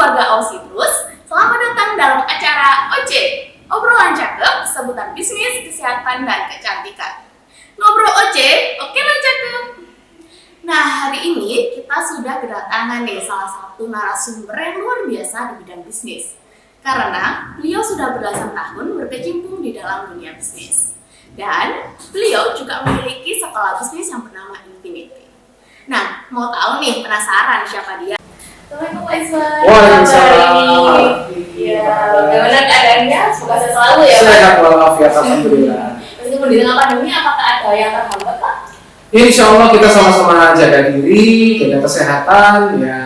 keluarga Ausitus, selamat datang dalam acara OC, obrolan cakep seputar bisnis, kesehatan, dan kecantikan. Ngobrol OC, oke lah cakep. Nah, hari ini kita sudah kedatangan nih salah satu narasumber yang luar biasa di bidang bisnis. Karena beliau sudah belasan tahun berkecimpung di dalam dunia bisnis. Dan beliau juga memiliki sekolah bisnis yang bernama Infinity. Nah, mau tahu nih, penasaran siapa dia? Assalamualaikum Aizwan. Waalaikumsalam. Iya, bagaimana keadaannya? Semoga sehat selalu ya, Pak. Sehat walafiat, alhamdulillah. Meskipun di tengah pandemi, apakah ada yang terhambat, Pak? Insya Allah kita sama-sama jaga diri, jaga kesehatan, ya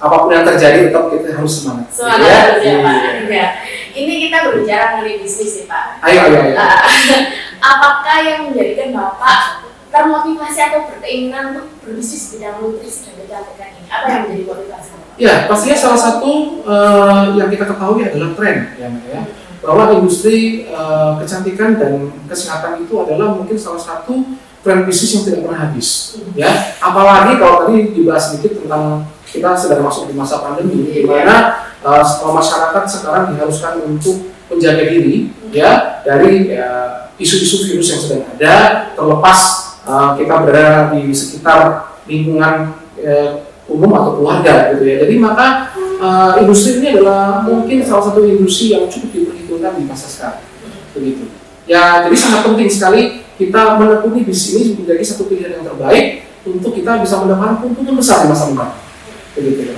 apapun yang terjadi tetap kita harus semangat. Semangat ya, Pak. Ya. Ini kita berbicara mengenai bisnis nih, Pak. Ayo. Apakah yang menjadikan Bapak termotivasi atau berkeinginan untuk berbisnis di bidang nutrisi dan kecantikan ini? Apa yang menjadi motivasi Bapak? Ya, pastinya salah satu yang kita ketahui adalah tren, ya, bahwa industri kecantikan dan kesehatan itu adalah mungkin salah satu tren bisnis yang tidak pernah habis, ya. Apalagi kalau tadi dibahas sedikit tentang kita sedang masuk di masa pandemi, di mana masyarakat sekarang diharuskan untuk menjaga diri, ya, dari isu-isu virus yang sedang ada, terlepas kita berada di sekitar lingkungan umum atau keluarga, gitu ya. Jadi maka industri ini adalah mungkin salah satu industri yang cukup diperhitungkan di masa sekarang, begitu. Ya, jadi sangat penting sekali kita menekuni bisnis ini menjadi satu pilihan yang terbaik untuk kita bisa mendapatkan keuntungan besar di masa mendatang. Begitu.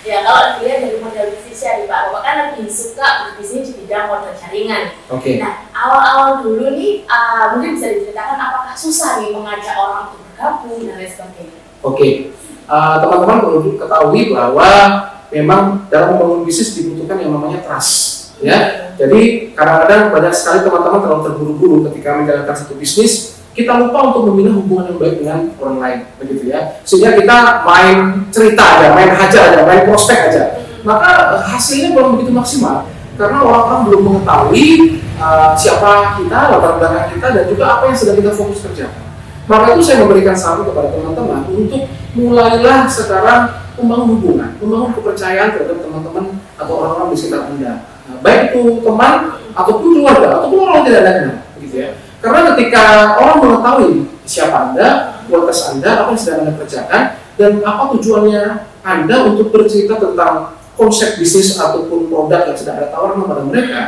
Ya, kalau dilihat dari model bisnisnya nih Pak, Bapak kan lebih suka berbisnis di bidang modal jaringan. Oke. Nah, awal-awal dulu nih, mungkin bisa diceritakan apakah susah nih mengajak orang untuk bergabung dan lain sebagainya. Oke. Teman-teman perlu ketahui bahwa memang dalam membangun bisnis dibutuhkan yang namanya trust. Ya, jadi kadang-kadang banyak sekali teman-teman terlalu terburu-buru ketika menjalankan satu bisnis, kita lupa untuk membina hubungan yang baik dengan orang lain, begitu ya. Sehingga kita main cerita aja, main hajar aja, main prospek aja. Maka hasilnya belum begitu maksimal karena orang-orang belum mengetahui siapa kita, latar belakang kita, dan juga apa yang sedang kita fokus kerjakan. Maka itu saya memberikan saran kepada teman-teman untuk mulailah sekarang membangun hubungan, membangun kepercayaan terhadap teman-teman atau orang-orang di sekitar Anda. Baik itu teman ataupun keluarga ataupun orang yang tidak Anda kenal, begitu ya. Karena ketika orang mengetahui siapa Anda, kualitas Anda, apa yang sedang Anda kerjakan, dan apa tujuannya Anda untuk bercerita tentang konsep bisnis ataupun produk yang sedang Anda tawarkan kepada mereka,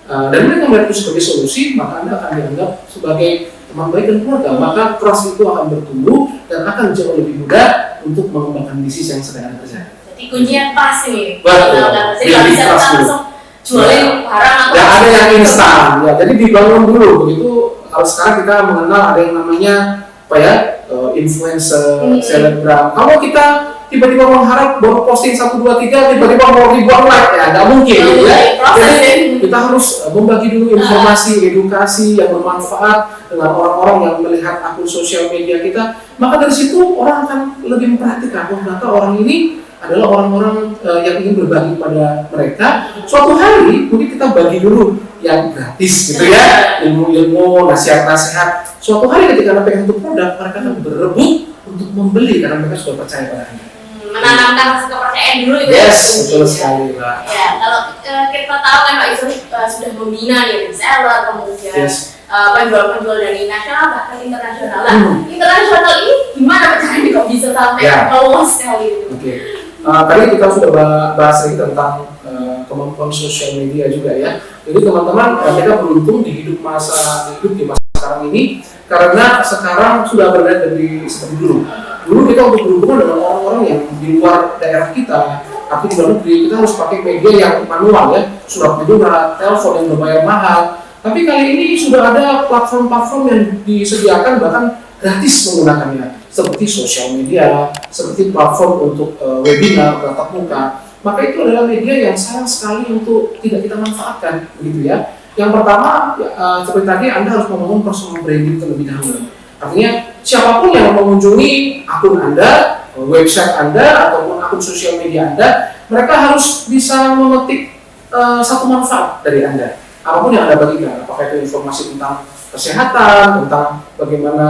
dan mereka melihat itu sebagai solusi, maka Anda akan dianggap sebagai teman baik dan keluarga. Maka trust itu akan bertumbuh dan akan jauh lebih mudah untuk mengembangkan bisnis yang sedang Anda kerjakan. Jadi kuncinya pas nih. Betul. Jadi nggak bisa kita langsung jualin barang atau ya ada yang instan, ya. Jadi dibangun dulu. Begitu kalau sekarang kita mengenal ada yang namanya apa ya, influencer, selebgram. Kalau kita tiba-tiba mengharap baru posting 1, 2, 3 tiba-tiba mau ribuan like, ya nggak mungkin, gitu ya. Jadi kita harus membagi dulu informasi, edukasi yang bermanfaat dengan orang-orang yang melihat akun sosial media kita. Maka dari situ orang akan lebih memperhatikan, ternyata orang ini adalah orang-orang yang ingin berbagi pada mereka. Suatu hari mungkin kita bagi dulu yang gratis, gitu ya, ilmu-ilmu, nasihat-nasihat. Suatu hari ketika Anda pengen untuk produk, mereka akan berebut untuk membeli karena mereka sudah percaya pada Anda. Menanamkan rasa kepercayaan dulu itu. Yes, betul sekali, Pak. Ya, kalau kita tahu kan Pak Isul sudah membina nih reseller, kemudian penjual-penjual dari nasional bahkan internasional. Nah, internasional ini gimana caranya kok bisa sampai lolos sekali itu? Oke. Tadi kita sudah bahas lagi tentang kemampuan sosial media juga ya. Jadi teman-teman, kita beruntung hidup di masa sekarang ini karena sekarang sudah berbeda dari seperti dulu. Dulu kita untuk berhubungan dengan orang-orang yang di luar daerah kita, tapi di dalam negeri kita harus pakai media yang manual ya, surat menyurat, telepon yang berbayar mahal. Tapi kali ini sudah ada platform-platform yang disediakan bahkan gratis menggunakannya, seperti sosial media, seperti platform untuk webinar, tatap muka. Maka itu adalah media yang sayang sekali untuk tidak kita manfaatkan, begitu ya. Yang pertama, seperti tadi Anda harus membangun personal branding terlebih dahulu. Artinya siapapun yang mengunjungi akun Anda, website Anda, ataupun akun sosial media Anda, mereka harus bisa memetik satu manfaat dari Anda. Apapun yang Anda bagikan, apakah itu informasi tentang kesehatan, tentang bagaimana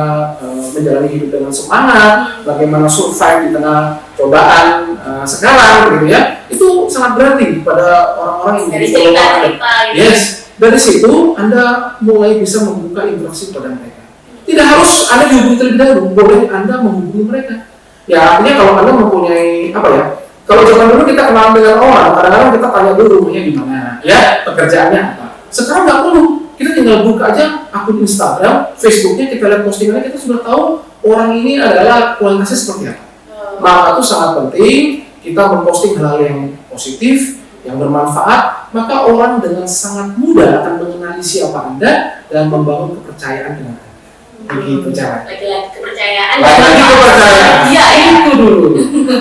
menjalani hidup dengan semangat, bagaimana survive di tengah cobaan sekarang, gitu ya. Itu sangat berarti pada orang-orang yang dari cerita-cerita gitu. Yes, dari situ Anda mulai bisa membuka interaksi pada mereka. Tidak harus Anda dihubungi terlebih dahulu, boleh Anda menghubungi mereka. Ya, artinya kalau Anda mempunyai apa ya? Kalau zaman dulu kita kenal dengan orang, kadang-kadang kita tanya dulu rumahnya di mana, ya, pekerjaannya apa. Sekarang nggak perlu, kita tinggal buka aja akun Instagram, Facebooknya, kita lihat postingannya, kita sudah tahu orang ini adalah kualitasnya seperti apa. Maka itu sangat penting kita memposting hal yang positif, yang bermanfaat, maka orang dengan sangat mudah akan mengenali siapa Anda dan membangun kepercayaan dengan Anda. Begitu cara. Lagi-lagi kepercayaan. Lagi kepercayaan. Iya, itu dulu.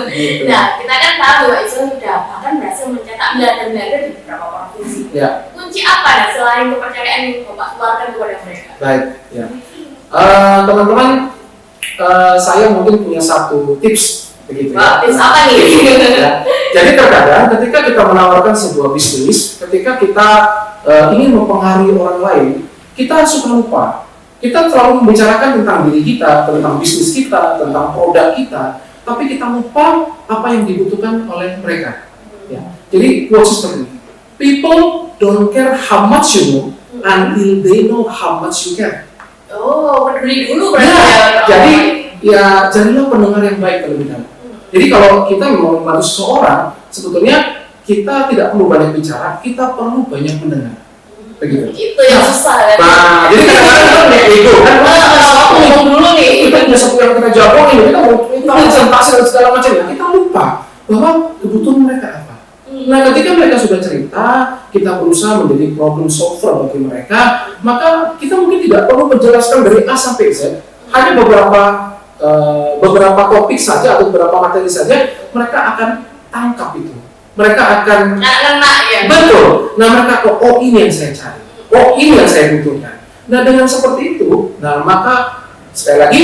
Gitu. Nah, kita kan tahu bahwa Islam sudah bahkan berhasil mencetak miliarder di beberapa provinsi. Ya. Kunci apa nah selain kepercayaan yang Bapak keluarkan kepada mereka? Baik. Ya. Teman-teman, saya mungkin punya satu tips begitu. Wah, tips apa nih? Ya. Jadi terkadang ketika kita menawarkan sebuah bisnis, ketika kita ingin mempengaruhi orang lain, kita suka lupa. Kita selalu membicarakan tentang diri kita, tentang bisnis kita, tentang produk kita, tapi kita lupa apa yang dibutuhkan oleh mereka. Ya. Jadi quotes seperti ini. People don't care how much you know until they know how much you care. Oh, peduli dulu berarti Ya, jadi ya jadilah pendengar yang baik terlebih dahulu. Jadi kalau kita mau membantu seseorang, sebetulnya kita tidak perlu banyak bicara, kita perlu banyak mendengar. Begitu. Itu yang susah kan. Nah, jadi kadang-kadang kita punya ego kan, Aku ngomong dulu nih. kita punya sesuatu yang kita jagoin, kita mau presentasi dan segala macam, kita lupa bahwa kebutuhan mereka apa. Nah, ketika mereka sudah cerita, kita berusaha menjadi problem solver bagi mereka, maka kita mungkin tidak perlu menjelaskan dari A sampai Z, hanya beberapa topik saja atau beberapa materi saja, mereka akan tangkap itu. Mereka akan ya. betul. Nah, mereka kok, oh ini yang saya cari, oh ini yang saya butuhkan. Nah, dengan seperti itu, nah maka sekali lagi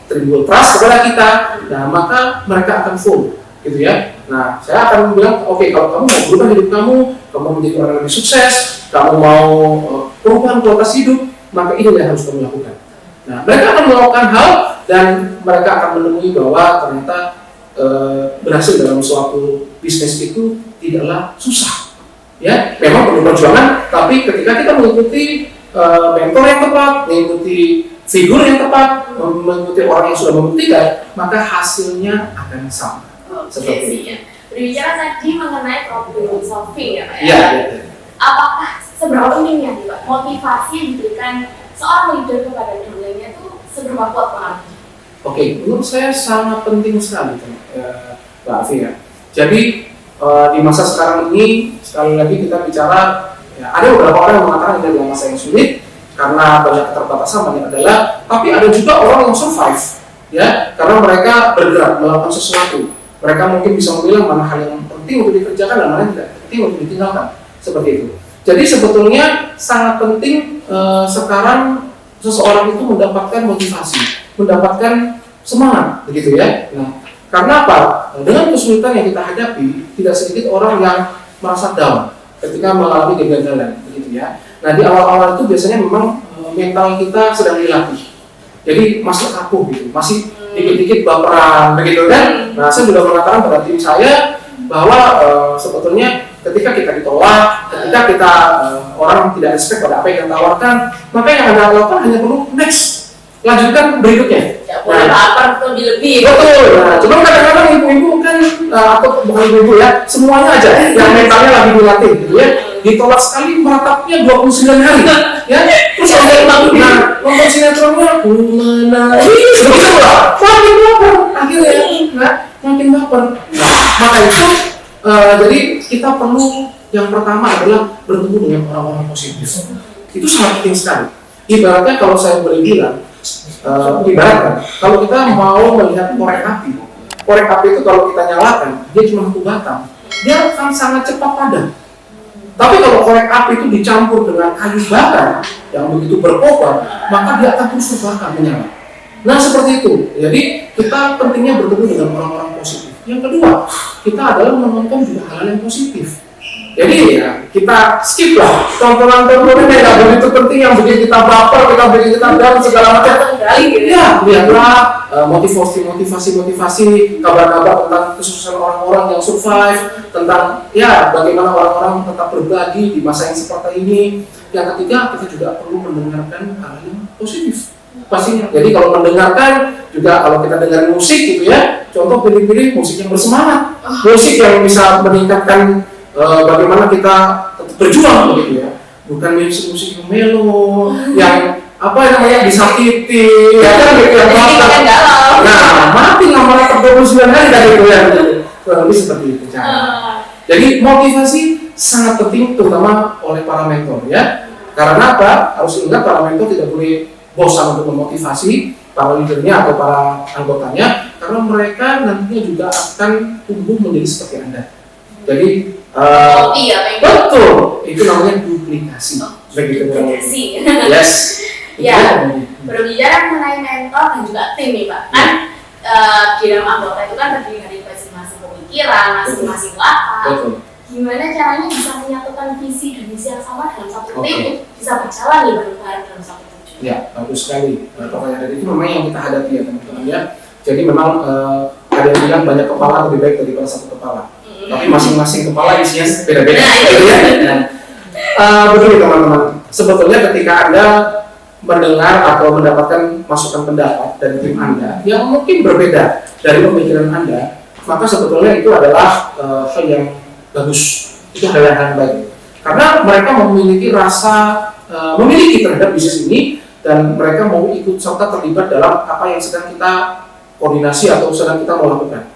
timbul trust kepada kita. Nah, maka mereka akan full, gitu ya. Nah, saya akan bilang, oke, kalau kamu mau berubah hidup kamu menjadi orang yang lebih sukses, kamu mau perubahan kualitas hidup, maka ini yang harus kamu lakukan. Nah, mereka akan melakukan hal dan mereka akan menemui bahwa ternyata berhasil dalam suatu bisnis itu tidaklah susah. Ya, memang perlu perjuangan, tapi ketika kita mengikuti mentor yang tepat, mengikuti figur yang tepat, mengikuti orang yang sudah membuktikan, maka hasilnya akan sama. Seperti itu. Berbicara tadi mengenai problem solving ya Pak ya? Iya. Apakah seberapa pentingnya nih Pak motivasi yang diberikan seorang leader kepada yang lainnya itu seberapa kuat pengaruhnya? Oke, menurut saya sangat penting sekali, Mbak Afi ya. Jadi di masa sekarang ini sekali lagi kita bicara, ya, ada beberapa orang yang mengatakan ini adalah masa yang sulit karena banyak keterbatasan, banyak adalah, tapi ada juga orang yang survive, ya, karena mereka bergerak melakukan sesuatu. Mereka mungkin bisa memilah mana hal yang penting untuk dikerjakan dan mana yang tidak penting untuk ditinggalkan, seperti itu. Jadi sebetulnya sangat penting sekarang seseorang itu mendapatkan motivasi, mendapatkan semangat, begitu ya. Nah, karena apa? Dengan kesulitan yang kita hadapi, tidak sedikit orang yang merasa down ketika mengalami kegagalan, begitu ya. Nah, di awal-awal itu biasanya memang mental kita sedang dilatih. Jadi masih rapuh gitu, masih dikit-dikit baperan, begitu kan. Nah, saya sudah mengatakan pada tim saya bahwa sebetulnya ketika kita ditolak, ketika kita orang tidak respect pada apa yang kita tawarkan, maka yang Anda lakukan hanya perlu next. Lanjutkan berikutnya. Ya, boleh lapar lebih. Betul. Nah, cuma kadang-kadang ibu-ibu kan atau bukan ibu-ibu ya, semuanya aja yang mentalnya lagi dilatih, gitu ya. Ditolak sekali meratapnya 29 hari, ya. Terus ada nonton sinetronnya, mana? Begitu lah. Makin baper, akhirnya, makin baper. Nah, maka itu, jadi kita perlu yang pertama adalah bertemu dengan orang-orang positif. Itu sangat penting sekali. Ibaratnya kalau saya boleh bilang. Ibaratkan, kalau kita mau melihat korek api itu kalau kita nyalakan, dia cuma satu batang, dia akan sangat cepat padam. Tapi kalau korek api itu dicampur dengan kayu bakar yang begitu berkobar, maka dia akan terus terbakar menyala. Nah, seperti itu. Jadi kita pentingnya bertemu dengan orang-orang positif. Yang kedua, kita adalah menonton juga hal-hal yang positif. Jadi ya kita skip lah tontonan-tontonan yang nggak begitu penting, yang bikin kita baper, bikin kita down segala macam. Ya, lihatlah motivasi kabar-kabar tentang kesuksesan orang-orang yang survive, tentang ya bagaimana orang-orang tetap berbagi di masa yang seperti ini. Yang ketiga, kita juga perlu mendengarkan hal yang positif. Pastinya. Jadi kalau mendengarkan juga, kalau kita dengar musik gitu ya, contoh pilih-pilih musik yang bersemangat, musik yang bisa meningkatkan bagaimana kita tetap berjuang begitu ya, bukan musik yang melo, yang apa namanya disakiti, ya kan gitu yang galau. Nah, mati ngamal 29 hari dari itu ya, kurang lebih seperti itu cara. Jadi motivasi sangat penting, terutama oleh para mentor ya. Karena apa? Harus ingat, para mentor tidak boleh bosan untuk memotivasi para leadernya atau para anggotanya, karena mereka nantinya juga akan tumbuh menjadi seperti Anda. Jadi betul, itu namanya duplikasi. Begitu. Duplikasi. Yes. Ya. Berbicara mengenai mentor dan juga tim nih Pak. Kan di dalam anggota itu kan terdiri dari masing-masing pemikiran, masing-masing latar. Betul. Gimana caranya bisa menyatukan visi dan misi yang sama dalam satu tim, bisa berjalan nih bareng-bareng dalam satu tujuan. Ya, bagus sekali. Pertanyaan dari itu memang yang kita hadapi ya teman-teman ya. Jadi memang ada yang bilang banyak kepala lebih baik daripada satu kepala. Tapi masing-masing kepala isinya beda-beda. Betul teman-teman. Sebetulnya ketika Anda mendengar atau mendapatkan masukan pendapat dari tim Anda yang mungkin berbeda dari pemikiran Anda, maka sebetulnya itu adalah hal yang bagus. Itu hal yang baik. Karena mereka memiliki rasa memiliki terhadap bisnis ini, dan mereka mau ikut serta terlibat dalam apa yang sedang kita koordinasi atau sedang kita mau lakukan.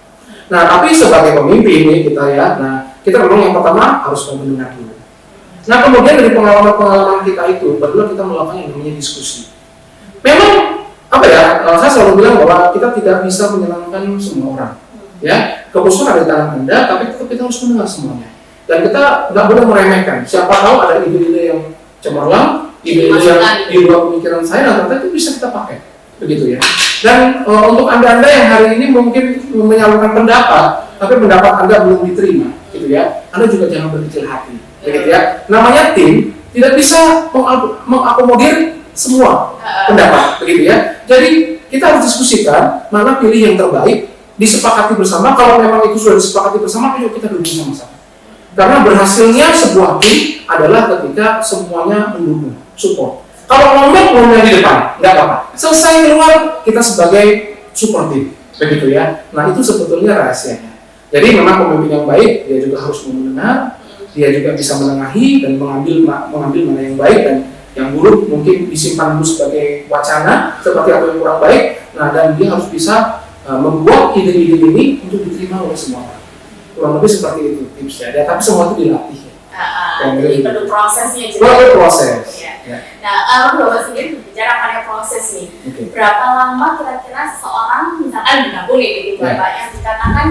Nah, tapi sebagai pemimpin nih kita ya, nah kita memang yang pertama harus mendengar dulu. Nah, kemudian dari pengalaman kita itu, barulah kita melakukan yang namanya diskusi. Memang apa ya? Saya selalu bilang bahwa kita tidak bisa menyenangkan semua orang. Ya, keputusan ada di tangan Anda, tapi tetap kita harus mendengar semuanya. Dan kita nggak boleh meremehkan. Siapa tahu ada ide-ide yang cemerlang, ide-ide yang di luar pemikiran saya, dan ternyata itu bisa kita pakai, begitu ya. Dan untuk anda yang hari ini mungkin menyalurkan pendapat, tapi pendapat Anda belum diterima, gitu ya, Anda juga jangan berkecil hati, begitu ya. Namanya tim tidak bisa mengakomodir semua pendapat, begitu ya. Jadi kita harus diskusikan mana pilih yang terbaik, disepakati bersama. Kalau memang itu sudah disepakati bersama, ayo kita duduk sama-sama. Karena berhasilnya sebuah tim adalah ketika semuanya mendukung, support. Kalau ngomongnya di depan, nggak apa-apa. Selesai keluar, kita sebagai support tim, begitu ya. Nah, itu sebetulnya rahasianya. Jadi memang pemimpin yang baik, dia juga harus mendengar, dia juga bisa menengahi dan mengambil mana yang baik, dan yang buruk mungkin disimpan dulu sebagai wacana, seperti apa yang kurang baik. Nah, dan dia harus bisa membuat ide-ide ini untuk diterima oleh semua orang. Kurang lebih seperti itu tipsnya. Tapi semua itu dilatih. Jadi perlu prosesnya juga. Perlu proses. Ya. Nah, Bapak sendiri berbicara pada proses nih. Berapa lama kira-kira seseorang misalkan digabung nih gitu Bapak yang dikatakan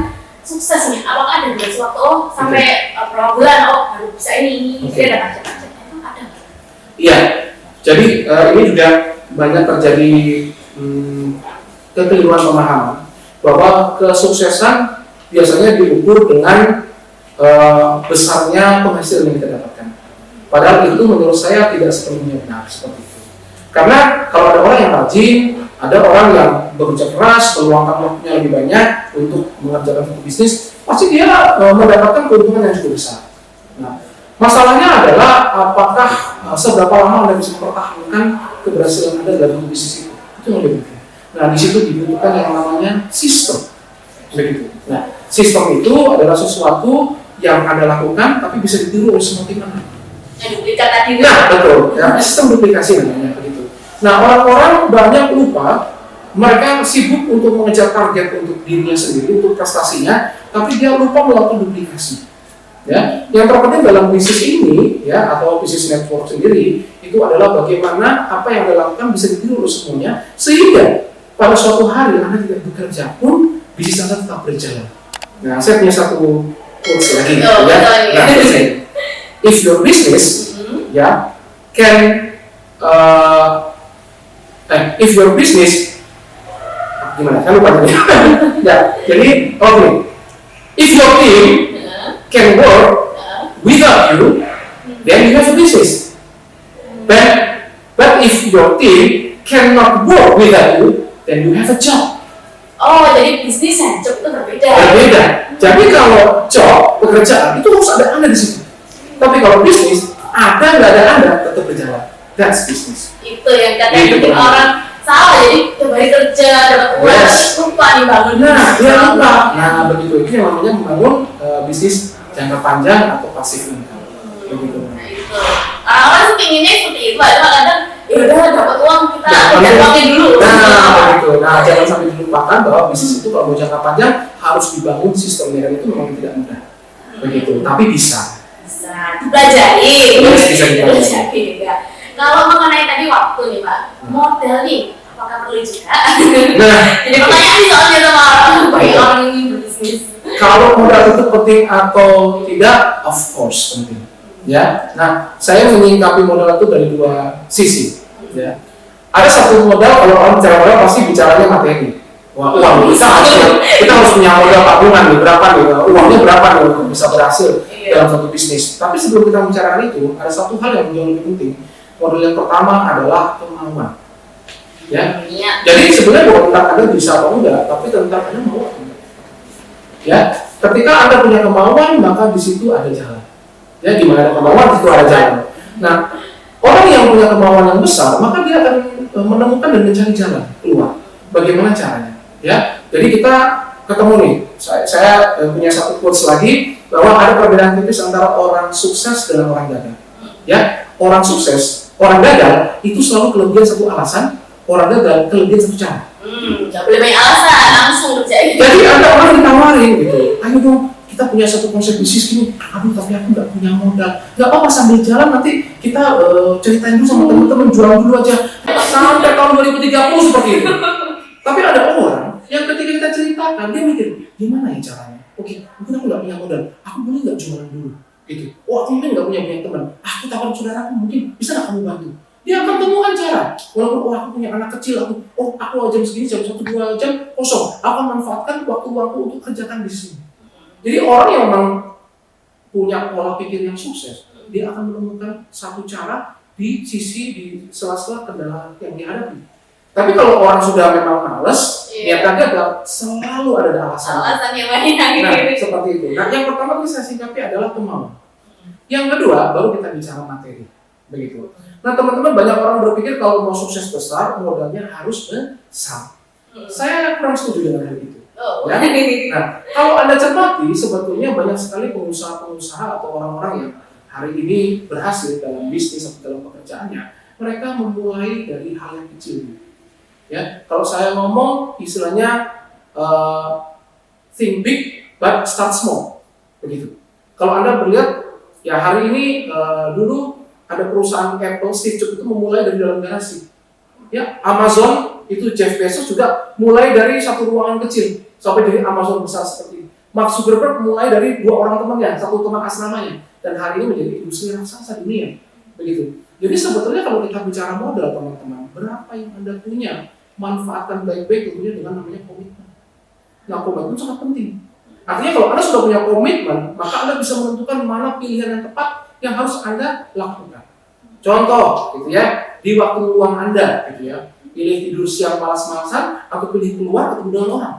sukses nih? Apakah ada durasi waktu sampai berapa bulan baru bisa ini? Jadi ada macam-macamnya itu ada nggak? Iya. Jadi ini juga banyak terjadi kekeliruan pemahaman bahwa kesuksesan biasanya diukur dengan besarnya penghasilan yang kita dapatkan. Padahal itu menurut saya tidak sepenuhnya benar seperti itu. Karena kalau ada orang yang rajin, ada orang yang bekerja keras, meluangkan waktunya lebih banyak untuk mengerjakan satu bisnis, pasti dia mendapatkan keuntungan yang cukup besar. Nah, masalahnya adalah apakah seberapa lama Anda bisa mempertahankan keberhasilan Anda dalam bisnis itu. Itu yang lebih penting. Nah, di situ dibutuhkan yang namanya sistem. Begitu. Nah, sistem itu adalah sesuatu yang Anda lakukan tapi bisa ditiru oleh semua tim Anda. Duplikat tadi. Nah, betul. Ya, sistem duplikasi namanya begitu. Nah, orang-orang banyak lupa, mereka sibuk untuk mengejar target untuk dirinya sendiri, untuk prestasinya, tapi dia lupa melakukan duplikasi. Ya, yang terpenting dalam bisnis ini, ya, atau bisnis network sendiri, itu adalah bagaimana apa yang Anda lakukan bisa ditiru oleh semuanya, sehingga pada suatu hari Anda tidak bekerja pun bisnis Anda tetap berjalan. Nah, saya punya satu quotes lagi, ya. Nah, if your business, ya, can, if your business, gimana? Saya lupa tadi. Ya, jadi, if your team can work without your team cannot work without you, then you have a job. Oh, jadi bisnis dan job itu berbeda. Berbeda. Jadi kalau job, pekerjaan itu harus ada Anda di situ. Tapi kalau bisnis, ada nggak ada Anda tetap berjalan. That's business. Itu yang kadang bikin orang salah, jadi kembali kerja, dapat uang, lupa dibangun. Nah, dia lupa. Nah, begitu. Itu yang namanya membangun bisnis jangka panjang atau pasif income. Begitu. Nah, itu. Orang-orang sih pinginnya seperti itu, ada kadang ya udah dapat uang kita jangkauin dulu. Nah, begitu. Nah, jangan sampai dilupakan bahwa bisnis itu kalau mau jangka panjang harus dibangun sistemnya, dan itu memang tidak mudah. Begitu. Tapi bisa. Bisa dipelajari. Bisa dipelajari juga. Kalau mengenai tadi waktu nih Pak, modal nih, apakah perlu juga? Nah, jadi pertanyaan nih soalnya sama orang yang ingin berbisnis. Kalau modal itu penting atau tidak, of course penting. Ya, nah saya menyingkapi modal itu dari dua sisi. Ya, ada satu modal, kalau orang bicara modal pasti bicaranya materi. Wah, uang kita harus punya modal tabungan nih, berapa nih, uangnya berapa nih untuk bisa berhasil dalam satu bisnis. Tapi sebelum kita bicara itu, ada satu hal yang jauh lebih penting. Modal yang pertama adalah kemauan. Ya. Jadi sebenarnya bukan tentang Anda bisa atau enggak, tapi tentang Anda mau atau enggak. Ya, ketika Anda punya kemauan, maka di situ ada jalan. Ya, di mana ada kemauan, di situ ada jalan. Nah, orang yang punya kemauan yang besar, maka dia akan menemukan dan mencari jalan keluar. Bagaimana caranya? Ya, jadi kita ketemu nih. Saya punya satu quotes lagi bahwa ada perbedaan tipis antara orang sukses dan orang gagal. Ya, orang sukses, orang gagal itu selalu kelebihan satu alasan, orang gagal kelebihan satu cara. Gak boleh banyak alasan, langsung kerjain. Jadi ada orang ditawarin gitu, ayo dong kita punya satu konsep bisnis gini, aduh tapi aku nggak punya modal, nggak apa-apa sambil jalan nanti kita ceritain dulu sama teman-teman, jualan dulu aja sampai tahun 2030 seperti itu. Tapi ada orang yang ketika kita ceritakan dia mikir gimana ya caranya? Oke, mungkin aku nggak punya modal, aku boleh nggak jualan dulu? Gitu. Oh, aku mungkin nggak punya banyak teman. Aku tawarin saudaraku, mungkin bisa nggak kamu bantu? Dia akan temukan cara. Walaupun aku punya anak kecil, aku jam segini, jam 1-2 jam kosong. Aku akan manfaatkan waktu aku untuk kerjakan di sini. Jadi orang yang memang punya pola pikir yang sukses, dia akan menemukan satu cara di sela-sela kendala yang dihadapi. Tapi kalau orang sudah memang males, niatnya gagal, selalu ada alasan. Alasan yang banyak. Nah, seperti itu. Nah, yang pertama yang saya singkapi adalah kemauan. Yang kedua, baru kita bicara materi. Begitu. Nah, teman-teman, banyak orang berpikir kalau mau sukses besar, modalnya harus besar. Saya kurang setuju dengan hal itu. Ya? Nah, kalau Anda cermati, sebetulnya banyak sekali pengusaha-pengusaha atau orang-orang yang hari ini berhasil dalam bisnis atau dalam pekerjaannya, mereka memulai dari hal yang kecil. Ya, kalau saya ngomong istilahnya think big but start small, begitu. Kalau Anda melihat, ya hari ini dulu ada perusahaan Apple, Steve Jobs itu memulai dari dalam garasi. Ya, Amazon itu Jeff Bezos juga mulai dari satu ruangan kecil sampai dari Amazon besar seperti ini. Mark Zuckerberg mulai dari 2 orang temannya, satu teman asramanya, dan hari ini menjadi industri raksasa dunia, begitu. Jadi sebetulnya kalau kita bicara modal, teman-teman, berapa yang Anda punya, manfaatkan baik-baik tentunya dengan namanya komitmen. Nah, komitmen sangat penting. Artinya kalau Anda sudah punya komitmen, maka Anda bisa menentukan mana pilihan yang tepat yang harus Anda lakukan. Contoh, gitu ya, di waktu luang Anda, gitu ya, pilih tidur siang malas-malasan atau pilih keluar ketemu dengan orang.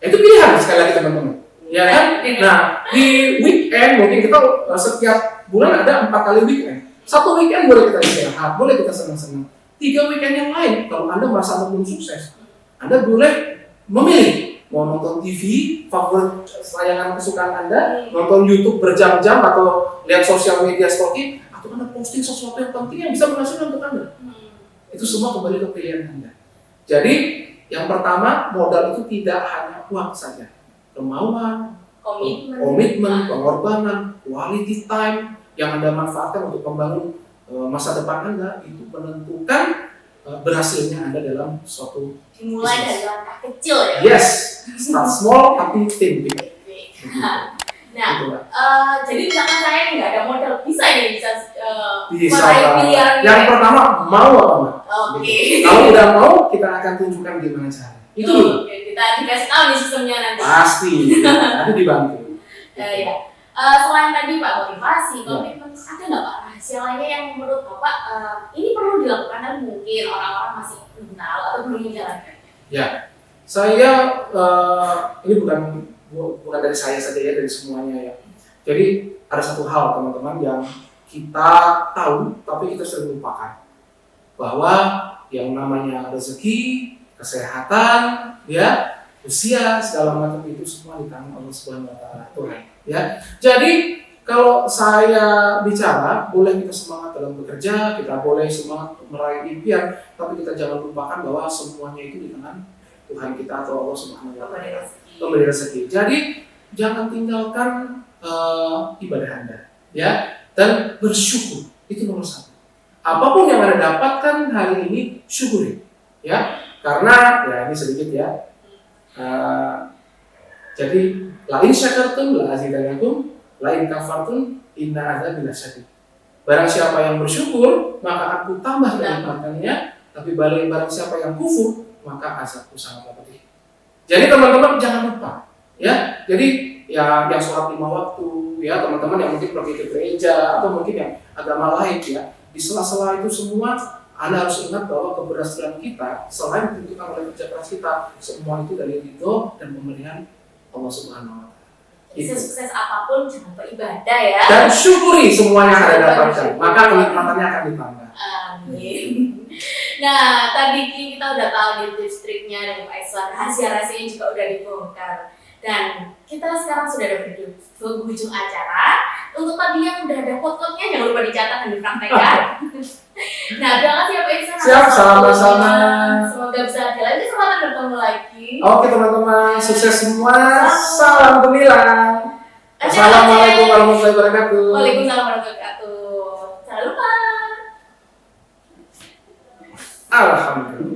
Itu pilihan sekali lagi teman-teman. Ya kan? Nah, di weekend mungkin kita setiap bulan ada 4 kali weekend. 1 weekend boleh kita istirahat, boleh kita senang-senang. 3 weekend yang lain, kalau Anda merasa Anda belum sukses, Anda boleh memilih mau nonton TV, favorit tayangan kesukaan Anda, nonton YouTube berjam-jam atau lihat sosial media stalking, atau Anda posting sesuatu yang penting yang bisa menghasilkan untuk Anda. Itu semua kembali ke pilihan Anda. Jadi, yang pertama, modal itu tidak hanya uang saja. Kemauan, komitmen, pengorbanan, quality time yang Anda manfaatkan untuk membangun masa depan Anda itu menentukan berhasilnya Anda dalam suatu dimulai dari langkah kecil ya. Yes, start small tapi think big. Nah, jadi misalkan saya ini nggak ada modal, bisa bisa. pilihan. Yang pertama mau apa enggak? Oke. Kalau udah mau, kita akan tunjukkan gimana cara. Itu dulu. Kita dikasih tahu nih sistemnya nanti. Pasti, nanti dibantu. Ya. Selain tadi Pak motivasi, komitmen, ada nggak Pak rahasia lainnya yang menurut Bapak ini perlu dilakukan dan mungkin orang-orang masih belum tahu atau belum menjalankan? Ya, saya ini bukan dari saya saja ya, dari semuanya ya. Jadi ada satu hal teman-teman yang kita tahu tapi kita sering lupakan, bahwa yang namanya rezeki, kesehatan, ya, usia segala macam itu semua di tangan Allah Subhanahu Wa Taala, Tuhan. Ya, jadi kalau saya bicara, boleh kita semangat dalam bekerja, kita boleh semangat untuk meraih impian, tapi kita jangan lupakan bahwa semuanya itu di tangan Tuhan kita atau Allah Subhanahu Wa Taala, pemberi rezeki. Jadi jangan tinggalkan ibadah Anda, ya, dan bersyukur itu nomor satu. Apapun yang Anda dapatkan hari ini, syukuri, ya, karena ya ini sedikit ya. Jadi lain syakartum la azidannakum, lain kafartum inna adzabi lasyadid. Barang siapa yang bersyukur, maka aku tambah kenikmatannya, tapi barang siapa yang kufur, maka azabku sangat pedih. Jadi teman-teman jangan lupa, ya. Jadi ya yang sholat 5 waktu, ya, teman-teman yang mungkin pergi ke gereja atau mungkin yang agama lain, ya, di sela-sela itu semua Anda harus ingat bahwa keberhasilan kita selain ditentukan oleh kerja keras kita, semua itu dari ridho dan pemberian Allah Subhanahu Wa Taala. Sukses apapun jangan lupa ibadah ya. Dan syukuri semua yang Anda dapatkan, maka kenikmatannya akan ditambah. Amin. Nah, tadi kita udah tahu nih tips triknya dari Pak Iswan, rahasia-rahasianya juga udah dibongkar. Dan kita sekarang sudah ada di penghujung acara. Untuk tadi yang udah ada quote-quote-nya jangan lupa dicatat dan dipraktekkan. Nah, terima kasih ya Pak Iksan. Siap, sama-sama. Semoga bisa ada lagi kesempatan bertemu lagi. Oke teman-teman, sukses semua. Salam gemilang. Assalamualaikum warahmatullahi wabarakatuh. Waalaikumsalam warahmatullahi wabarakatuh. Jangan lupa. Alhamdulillah.